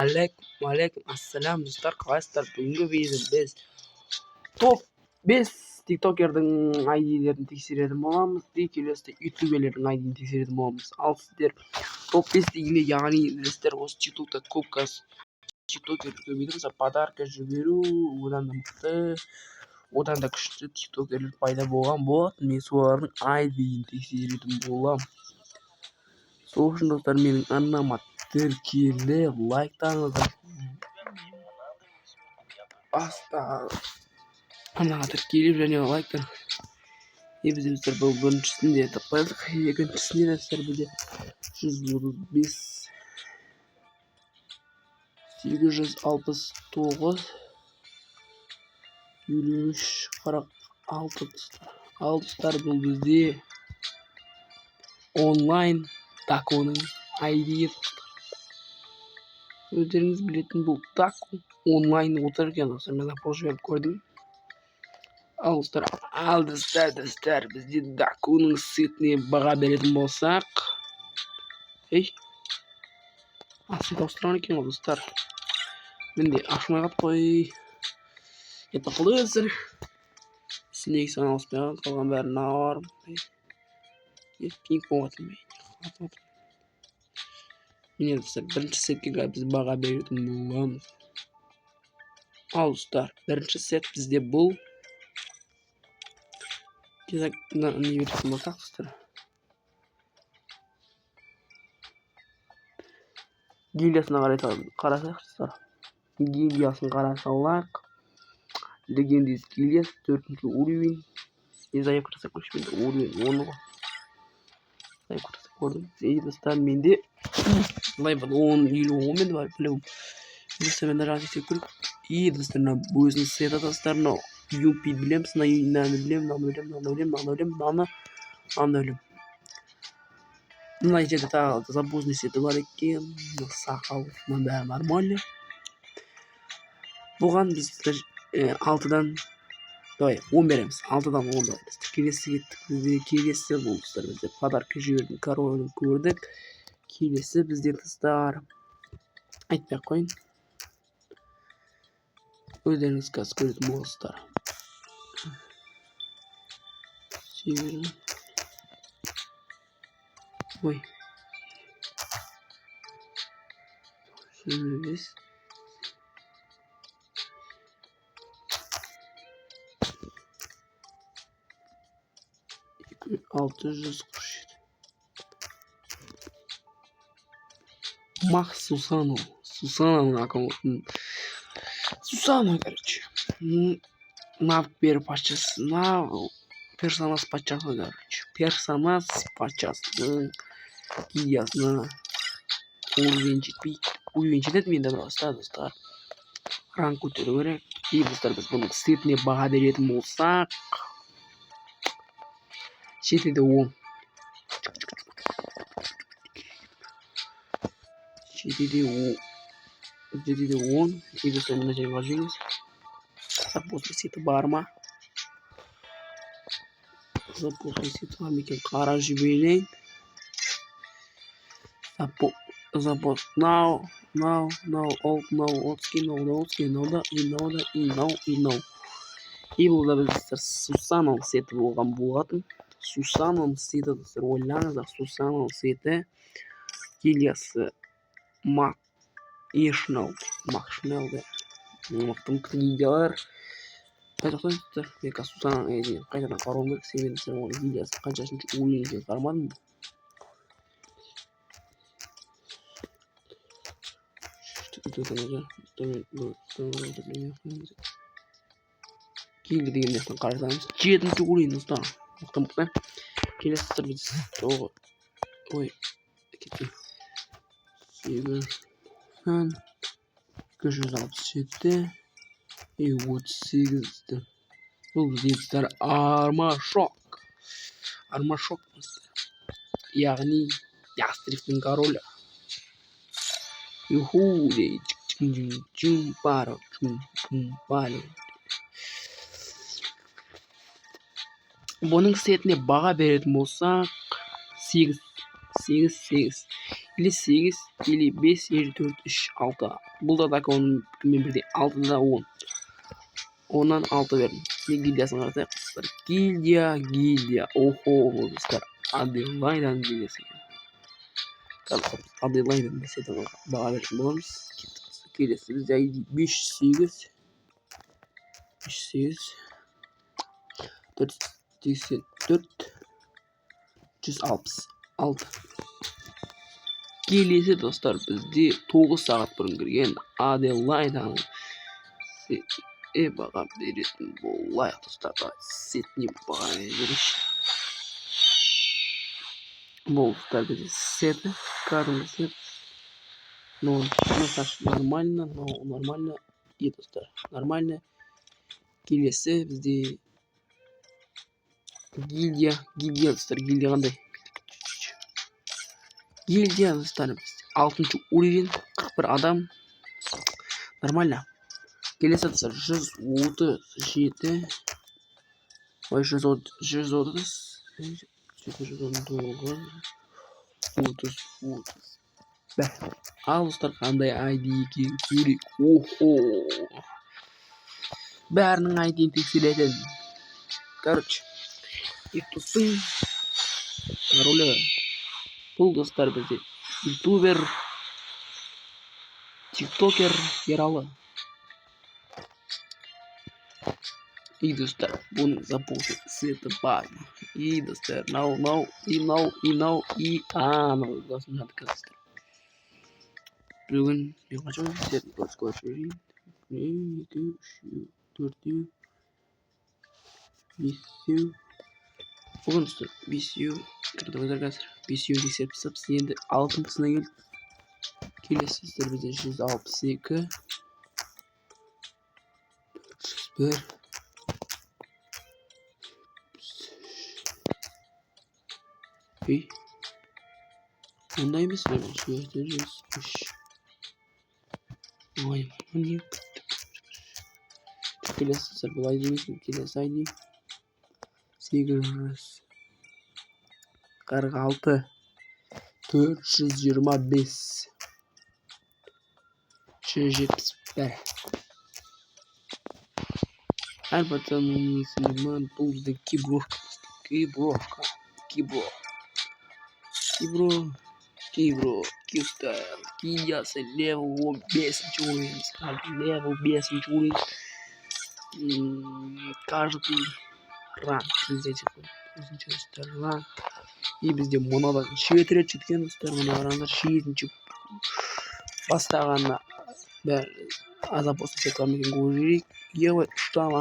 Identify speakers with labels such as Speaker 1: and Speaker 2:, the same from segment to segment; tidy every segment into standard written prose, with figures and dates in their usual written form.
Speaker 1: Алейкум ассалам достар, қалайсыздар? Бүгінгі видеода біз топ 5 тиктокердің айдилерін тексеретін боламыз. Келесі ютуберлердің айдиін тексеретін боламыз. Ал сіздер топ 5 дегенде, яғни білесіздер, осы тиктокта көп тиктокер көбейді. Подарка жіберу, одан да мықты, одан да күшті тиктокерлер пайда болған болатын. Мен солардың айдиін тексеретін боламын. Сол үшін достар, менің арнама тіркеліп, лайктарыңызды арнаға тіркеліп және лайктар. Бізде достар бұл біріншісінде таппайдық, екіншісінде достар бізде 135 869 53 46 ал достар, бұл бізде онлайн Даконың айдиі. Өздеріңіз білетін бұл Дако онлайн отыр екен достар. Мен запрос жіберіп көрдім. Ал достар, бізде Даконың сетіне баға беретін болсақ, сет ауыстырған екен ғой достар. Мен де ашмай қалып қой. Етті қылды өздер. Сінегі сан ауыспайған, қалған бәрін ауарым. Пинг-понг атылмай. Міне достар, бірінші сетке біз баға беретін боламыз. Ал достар, бірінші сет бізде бұл. Не беретін болсақ достар. Гильдиясына қарасақ достар. Гильдиясын қарасақ. Легендис гильдияс 4-ші уровень. Заявка жасап көрші уровень 10 ғой. Заявка жасап көрдім. Достар, менде лайбан 10-10 менде бар, білем. Достар, мен даже істеп көріп. Достар, өзінің сеті достар, юпи білем, наны білем. Мына жерде тағы забозный сеті бар екен. Сақал, бәрі нормально. Бұған біз 6-дан 10 береміз. 6-дан 10 береміз. Келесі кеттік. Бізде келесі бұл достар. Бізде подарка жібердің, королін көрдік. Келесі бізде достар. Айтпай қойын. Өздеріңіз қазір көретін болыстар. Северін. Ой. Сөз. 647. Мах Сусанов. Сусанов, короче. Нав пачасы. Персонаж пачасы, короче. Персонаж пачасы. Ясно. Уровень жетеді менде просто, достар. Ранг көтеру керек. Достар, біз бұның сетіне баға беретін болсақ. 7-де 10. 7-де 10. Достар, мына жерге қажыңыз. Запосный сеті бар ма? Запосный сеті бар ма екен? Қара жіберейін. Запос. Now. И бұл да біздер Сусанов сеті болған болатын. Сусанов сеті достар, ойлаңыздар. Сусанов сеті. Келесі Макшнелл. Мықтым гильдиялар. Қайтақтан достар. Мен Сусанов қайтадан қарауым керек. Себебі достар, оның гильдиясы қаншашыншы уровеньге қарамадым. Келді деген нәрсені қарасаңыз 7-ші уровень достар. Мықты. Келесі достар біз. Ой. Кетті. 8 267 38. Бұл бізде достар армашок. Яғни ястребтің королі. Юху dey. Пара. Бұның сетіне баға беретін болсақ 8. или 8 или 5 7 4 3 6. Бұл да Даконың мен бірдей 6-да 10. 10-нан 6 бердім. Мен гильдиясын қарасақ, достар. Гильдия. Охо, достар. Аделайданың гильдиясы екен. Қазір Аделайданың сетін баға беретін боламыз. Келесі бізде ID 508 484 166. Келесі достар бізде 9 сағат бұрын кірген Аделайданың баға беретін болайық достар. Сетіне баға берейік. Бұл достар бізде сеті, кәдімгі сет. Но нормально, нормально. И достар, нормально. Келесі бізде гильдия достар, гильдия қандай? Гильдия достар, 6-шы уровень, 41 адам. Нормально. Келесі достар, 137. Ой, 130. 119. Ал достар, қандай ID екен көрейік. Охо. Бәрінің ID-ін тексеретін. Короче, ютубтың ролі. Бұл достар бізде ютубер, тиктокер Ералы. И достар, бұның запосы сеті бар. И достар, нау, и анау досын жады қазыстар. Бүгін мен қанша сетін көрсі жүрейін. 2, 3, 4, 5. Бүгін достар 5. Кірдіңіздер қазір. 5 тексеріп тастапсыз. Енді 6-сына келді. Келесі достар бізде 162. 401. Ей. Ондай емес пе? 403. Ой, не. Келесі достар бұл ID емес. Келесі ID 846 425 171. Пацанның есімі бұл бізде Кюбро Q-Style. Киясы левел 5 уровень. Левел 5 уровень. Каждый ранг бізде ранг. И бізде мұнадан 7 рет жеткен достар. Мұна қараңдар 7-ші бастағанына бәрі азап осы сеттермен көру керек. Ебай, штаны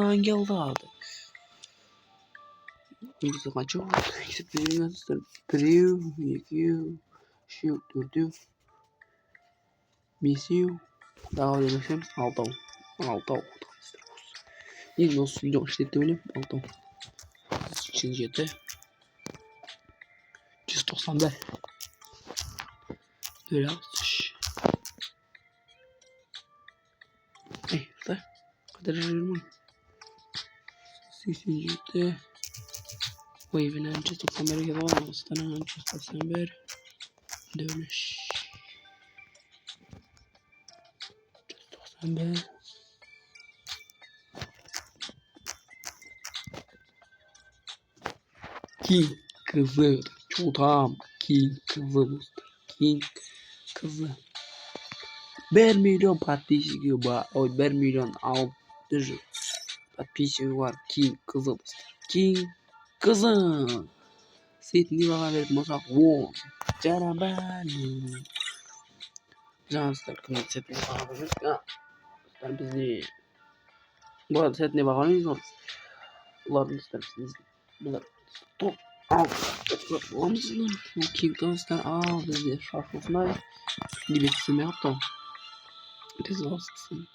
Speaker 1: ангелді алды. Бізде қанша есептеген достар. 3, 2, 3, 4, 5. Дағы өймесем 6. Енді осы видео іштетті өлем. 6. 87. 191. Böyle almış. Ey, da. Kadar жарым. 87. Ой, вина 191 geldi ama Stan'a 191. Dönüş. 191. King kızı. Çoğutam. King kızı. King kızı. 1 milyon подписчики var. Ой, 1 milyon 600 подписчики var. King kızı. King kızı. Setini bana verip olsak. Wow. Canım benim. Canslar kımmet setini bana verip. Ya. Ben bizi. Bu arada setine bakalım. Bunların ister misiniz? Bunlar top. Al. Olmuşsun. King dostlar. Al bizi. Şarkısına. Gibi kısım yaptım. Резолвсын.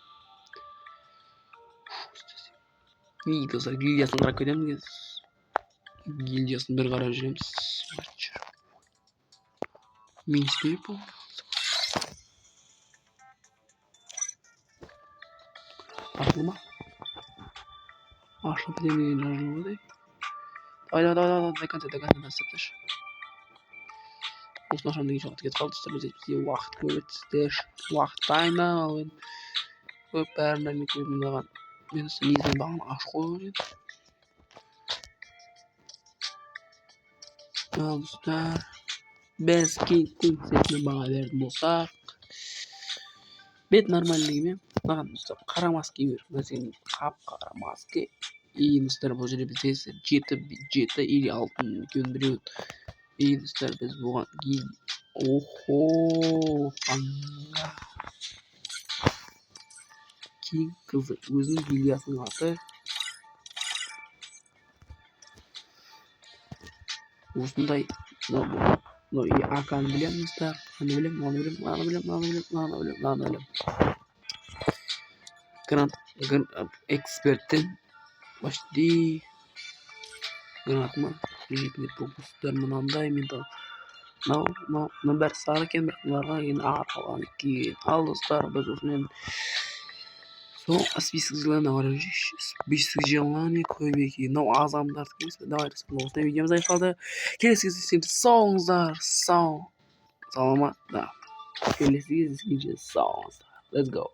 Speaker 1: И достар, гильдиясын қарап кетеміз. Гильдиясын бір қарап жүреміз. Минс people. Ашылды ма? Ашылды демеген жазылды. Давай, до конца, сапташ. осыны ашамын деген уақыт кетіп қалды достар. Бізде уақыт көп өтсіздер, уақыт дайындап алып көп бәрін дайындап қойдым маған. Мен негізінен бағана ашып қойған едім. Ал достар, біз кейттің сетіне баға беретін болсақ, бет нормальдігімен маған достар қара маска кию керек. Мәселен қап-қара маска. И достар, бұл жерде бізде 7 или 6 екеуінің біреуін. И достар, біз бұған охо, аңға кейін қызы өзінің гильясының аты осындай. Аканы білемін достар, мынаны білем. Грант эксперттен почти гранатыма жетіне пропустар мынандай ментал. Мынау бәрі сары екен, бірақ бұларға кейін арқалған екен. Ал достар, біз осымен список желаний көбейкі. Мынау азамдар емес пе? Давай достар, осындай видеомыз аяқталды. Келесі кездескенше сауыңыздар, саламат, да. Келесі кездескенше сауыңыздар. Let's go.